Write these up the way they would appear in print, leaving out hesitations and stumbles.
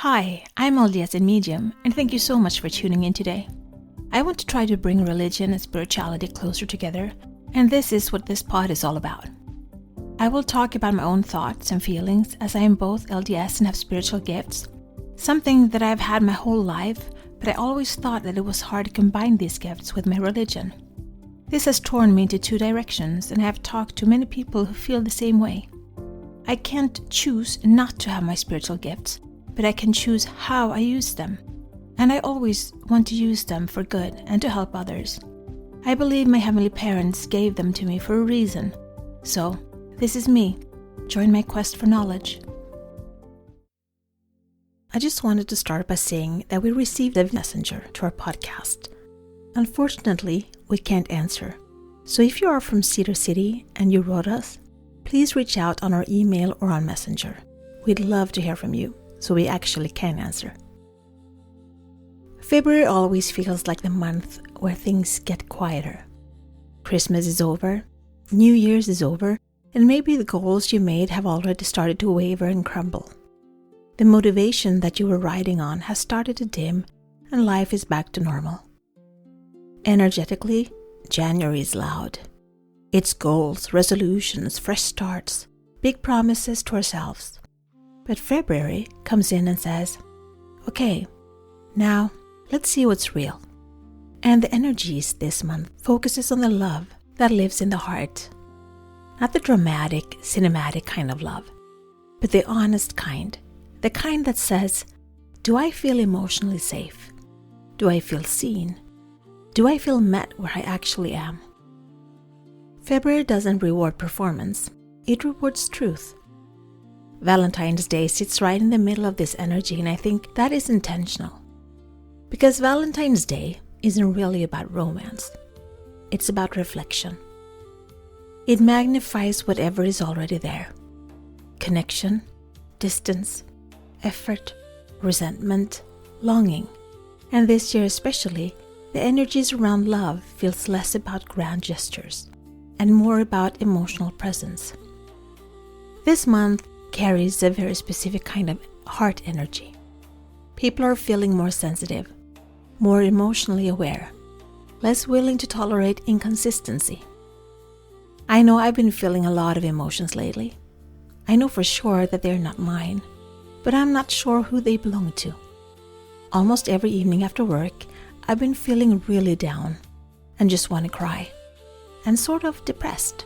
Hi, I'm LDS in Medium, and thank you so much for tuning in today. I want to try to bring religion and spirituality closer together, and this is what this pod is all about. I will talk about my own thoughts and feelings as I am both LDS and have spiritual gifts, something that I've had my whole life, but I always thought that it was hard to combine these gifts with my religion. This has torn me into two directions, and I have talked to many people who feel the same way. I can't choose not to have my spiritual gifts, but I can choose how I use them. And I always want to use them for good and to help others. I believe my heavenly parents gave them to me for a reason. So, this is me. Join my quest for knowledge. I just wanted to start by saying that we received a messenger to our podcast. Unfortunately, we can't answer. So if you are from Cedar City and you wrote us, please reach out on our email or on Messenger. We'd love to hear from you, so we actually can answer. February always feels like the month where things get quieter. Christmas is over, New Year's is over, and maybe the goals you made have already started to waver and crumble. The motivation that you were riding on has started to dim, and life is back to normal. Energetically, January is loud. It's goals, resolutions, fresh starts, big promises to ourselves. But February comes in and says, okay, now let's see what's real. And the energies this month focuses on the love that lives in the heart. Not the dramatic, cinematic kind of love, but the honest kind. The kind that says, do I feel emotionally safe? Do I feel seen? Do I feel met where I actually am? February doesn't reward performance, it rewards truth. Valentine's Day sits right in the middle of this energy, and I think that is intentional. Because Valentine's Day isn't really about romance. It's about reflection. It magnifies whatever is already there. Connection, distance, effort, resentment, longing. And this year especially, the energies around love feels less about grand gestures and more about emotional presence. This month carries a very specific kind of heart energy. People are feeling more sensitive, more emotionally aware, less willing to tolerate inconsistency. I know I've been feeling a lot of emotions lately. I know for sure that they're not mine, but I'm not sure who they belong to. Almost every evening after work, I've been feeling really down and just want to cry and sort of depressed.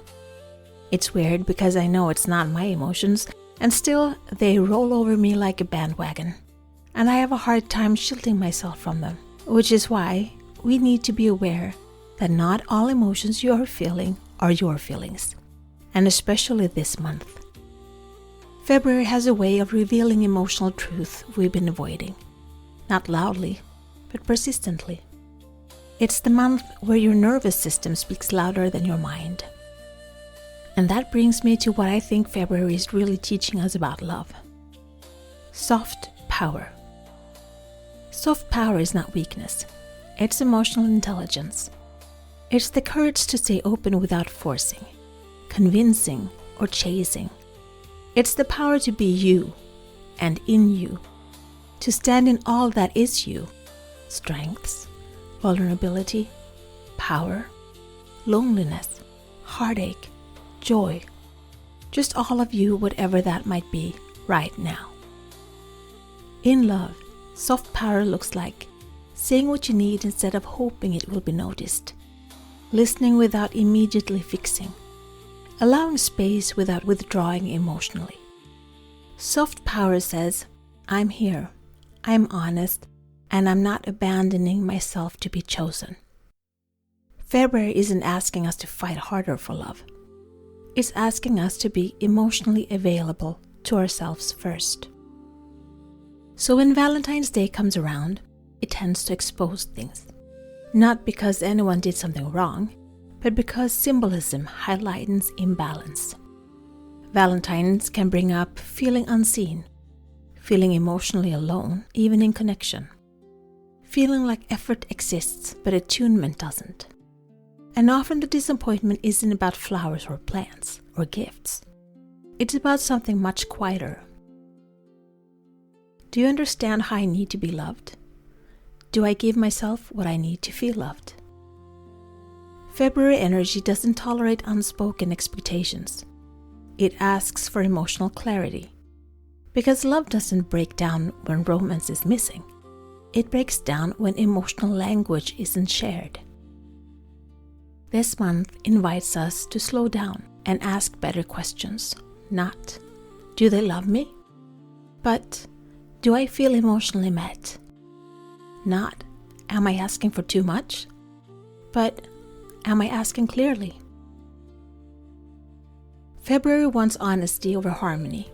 It's weird because I know it's not my emotions, and still they roll over me like a bandwagon, and I have a hard time shielding myself from them, which is why we need to be aware that not all emotions you are feeling are your feelings, and especially this month. February has a way of revealing emotional truth we've been avoiding, not loudly, but persistently. It's the month where your nervous system speaks louder than your mind. And that brings me to what I think February is really teaching us about love. Soft power. Soft power is not weakness. It's emotional intelligence. It's the courage to stay open without forcing, convincing, or chasing. It's the power to be you and in you, to stand in all that is you, strengths, vulnerability, power, loneliness, heartache, joy, just all of you, whatever that might be right now. In love, soft power looks like saying what you need instead of hoping it will be noticed, listening without immediately fixing, allowing space without withdrawing emotionally. Soft power says, I'm here, I'm honest, and I'm not abandoning myself to be chosen. February isn't asking us to fight harder for love. It's asking us to be emotionally available to ourselves first. So when Valentine's Day comes around, it tends to expose things. Not because anyone did something wrong, but because symbolism highlights imbalance. Valentine's can bring up feeling unseen, feeling emotionally alone, even in connection. Feeling like effort exists, but attunement doesn't. And often the disappointment isn't about flowers or plants or gifts. It's about something much quieter. Do you understand how I need to be loved? Do I give myself what I need to feel loved? February energy doesn't tolerate unspoken expectations. It asks for emotional clarity. Because love doesn't break down when romance is missing. It breaks down when emotional language isn't shared. This month invites us to slow down and ask better questions. Not, do they love me? But, do I feel emotionally met? Not, am I asking for too much? But, am I asking clearly? February wants honesty over harmony,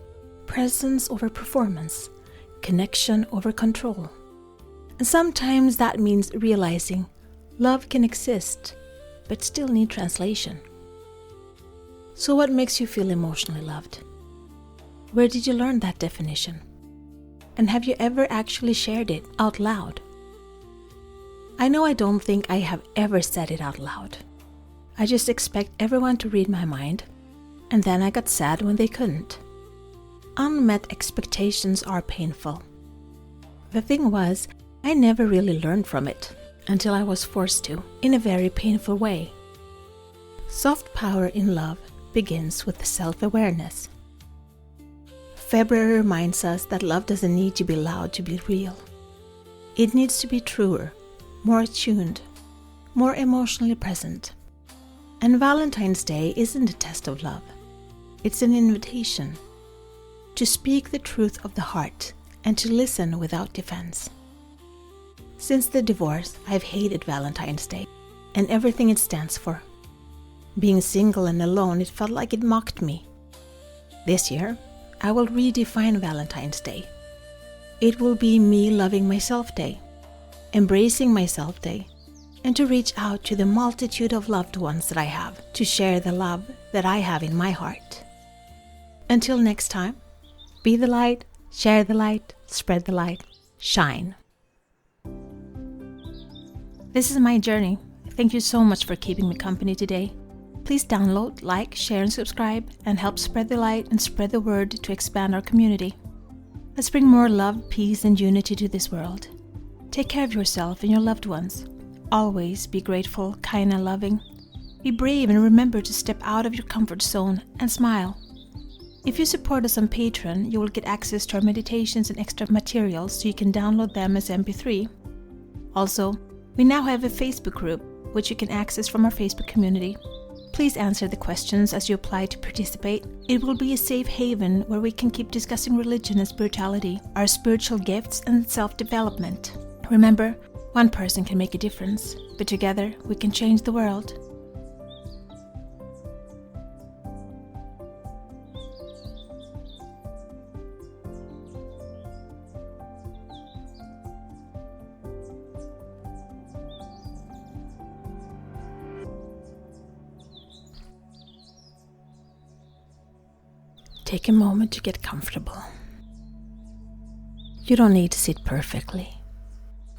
presence over performance, connection over control. And sometimes that means realizing love can exist, but still need translation. So what makes you feel emotionally loved? Where did you learn that definition? And have you ever actually shared it out loud? I know I don't think I have ever said it out loud. I just expect everyone to read my mind, and then I got sad when they couldn't. Unmet expectations are painful. The thing was, I never really learned from it until I was forced to, in a very painful way. Soft power in love begins with self-awareness. February reminds us that love doesn't need to be loud to be real. It needs to be truer, more attuned, more emotionally present. And Valentine's Day isn't a test of love. It's an invitation to speak the truth of the heart and to listen without defense. Since the divorce, I've hated Valentine's Day and everything it stands for. Being single and alone, it felt like it mocked me. This year, I will redefine Valentine's Day. It will be me loving myself day, embracing myself day, and to reach out to the multitude of loved ones that I have, to share the love that I have in my heart. Until next time, be the light, share the light, spread the light, shine. This is my journey. Thank you so much for keeping me company today. Please download, like, share, and subscribe, and help spread the light and spread the word to expand our community. Let's bring more love, peace, and unity to this world. Take care of yourself and your loved ones. Always be grateful, kind, and loving. Be brave and remember to step out of your comfort zone and smile. If you support us on Patreon, you will get access to our meditations and extra materials so you can download them as MP3. Also, we now have a Facebook group, which you can access from our Facebook community. Please answer the questions as you apply to participate. It will be a safe haven where we can keep discussing religion and spirituality, our spiritual gifts, and self-development. Remember, one person can make a difference, but together we can change the world. Take a moment to get comfortable. You don't need to sit perfectly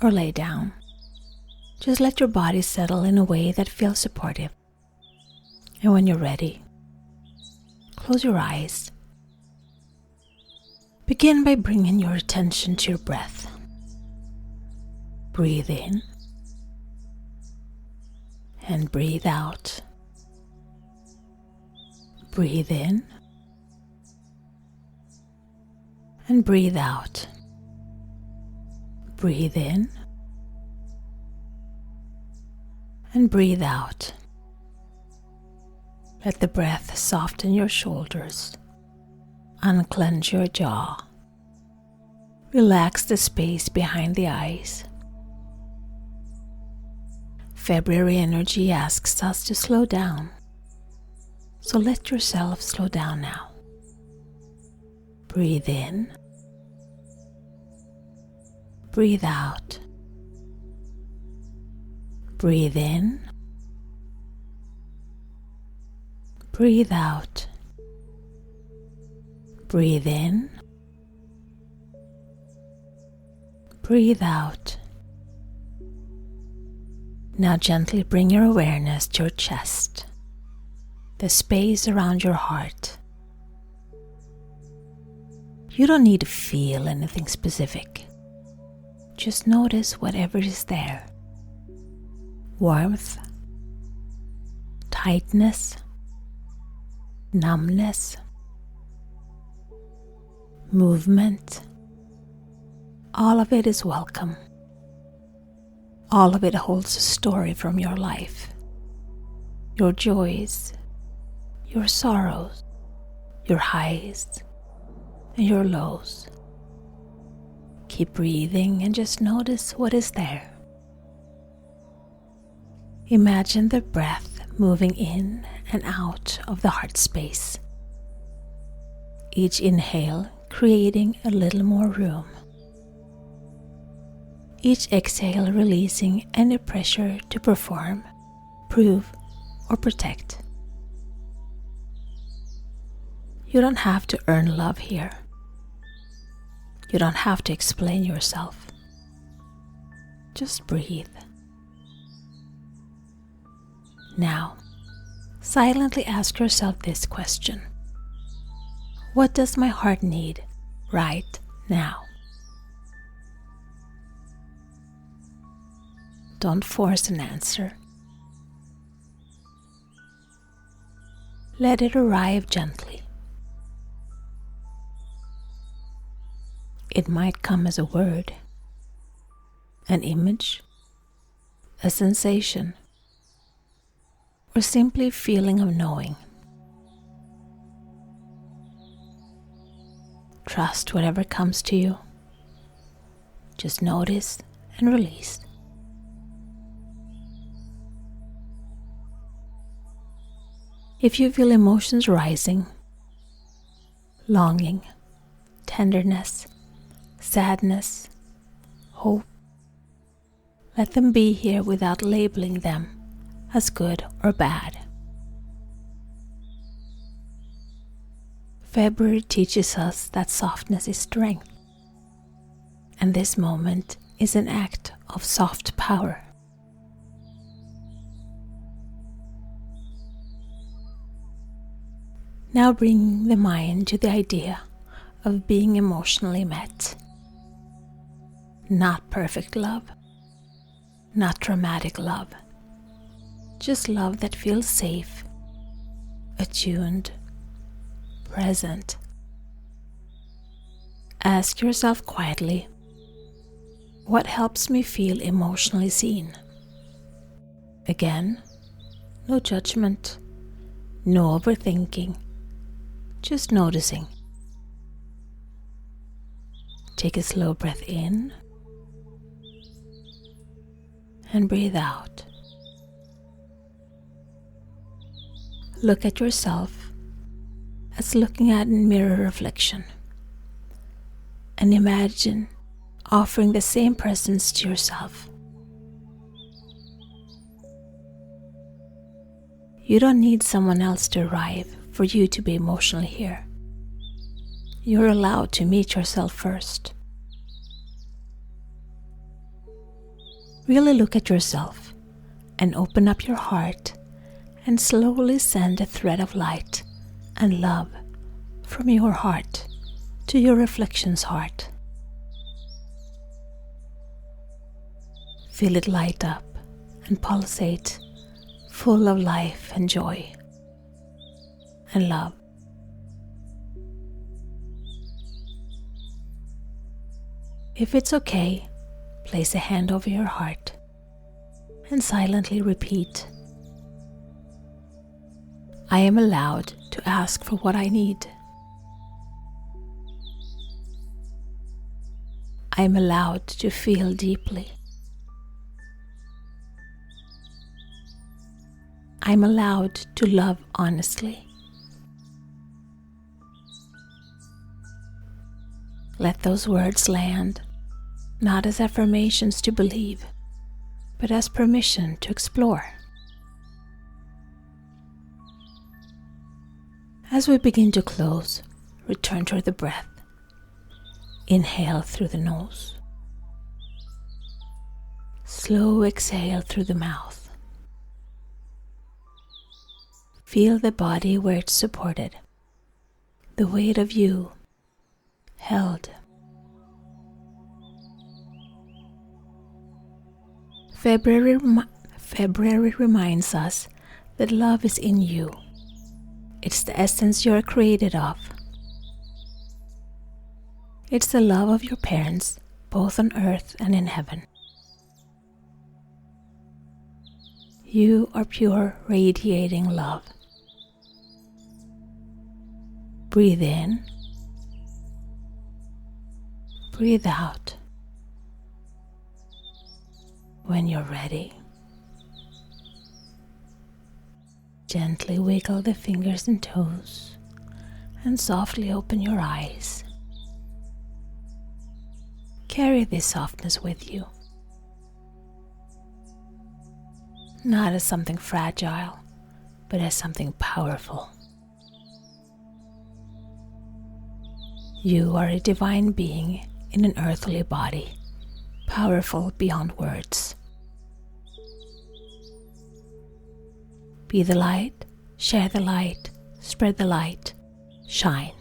or lay down. Just let your body settle in a way that feels supportive. And when you're ready, close your eyes. Begin by bringing your attention to your breath. Breathe in and breathe out. Breathe in and breathe out. Breathe in and breathe out. Let the breath soften your shoulders. Unclench your jaw. Relax the space behind the eyes. February energy asks us to slow down. So let yourself slow down now. Breathe in. Breathe out. Breathe in. Breathe out. Breathe in. Breathe out. Now gently bring your awareness to your chest, the space around your heart. You don't need to feel anything specific. Just notice whatever is there. Warmth, tightness, numbness, movement. All of it is welcome. All of it holds a story from your life. Your joys, your sorrows, your highs, and your lows. Keep breathing and just notice what is there. Imagine the breath moving in and out of the heart space. Each inhale creating a little more room. Each exhale releasing any pressure to perform, prove, or protect. You don't have to earn love here. You don't have to explain yourself. Just breathe. Now, silently ask yourself this question. What does my heart need right now? Don't force an answer. Let it arrive gently. It might come as a word, an image, a sensation, or simply a feeling of knowing. Trust whatever comes to you. Just notice and release. If you feel emotions rising, longing, tenderness, sadness, hope, let them be here without labeling them as good or bad. February teaches us that softness is strength, and this moment is an act of soft power. Now bring the mind to the idea of being emotionally met. Not perfect love, not dramatic love, just love that feels safe, attuned, present. Ask yourself quietly, what helps me feel emotionally seen? Again, no judgment, no overthinking, just noticing. Take a slow breath in and breathe out. Look at yourself as looking at a mirror reflection, and imagine offering the same presence to yourself. You don't need someone else to arrive for you to be emotionally here. You're allowed to meet yourself first. Really look at yourself and open up your heart and slowly send a thread of light and love from your heart to your reflection's heart. Feel it light up and pulsate, full of life and joy and love. If it's okay, place a hand over your heart and silently repeat, I am allowed to ask for what I need. I am allowed to feel deeply. I am allowed to love honestly. Let those words land, not as affirmations to believe, but as permission to explore. As we begin to close, return to the breath. Inhale through the nose. Slow exhale through the mouth. Feel the body where it's supported, the weight of you, held. February reminds us that love is in you. It's the essence you're created of. It's the love of your parents, both on earth and in heaven. You are pure, radiating love. Breathe in. Breathe out. When you're ready, gently wiggle the fingers and toes and softly open your eyes. Carry this softness with you, not as something fragile, but as something powerful. You are a divine being in an earthly body, powerful beyond words. Be the light, share the light, spread the light, shine.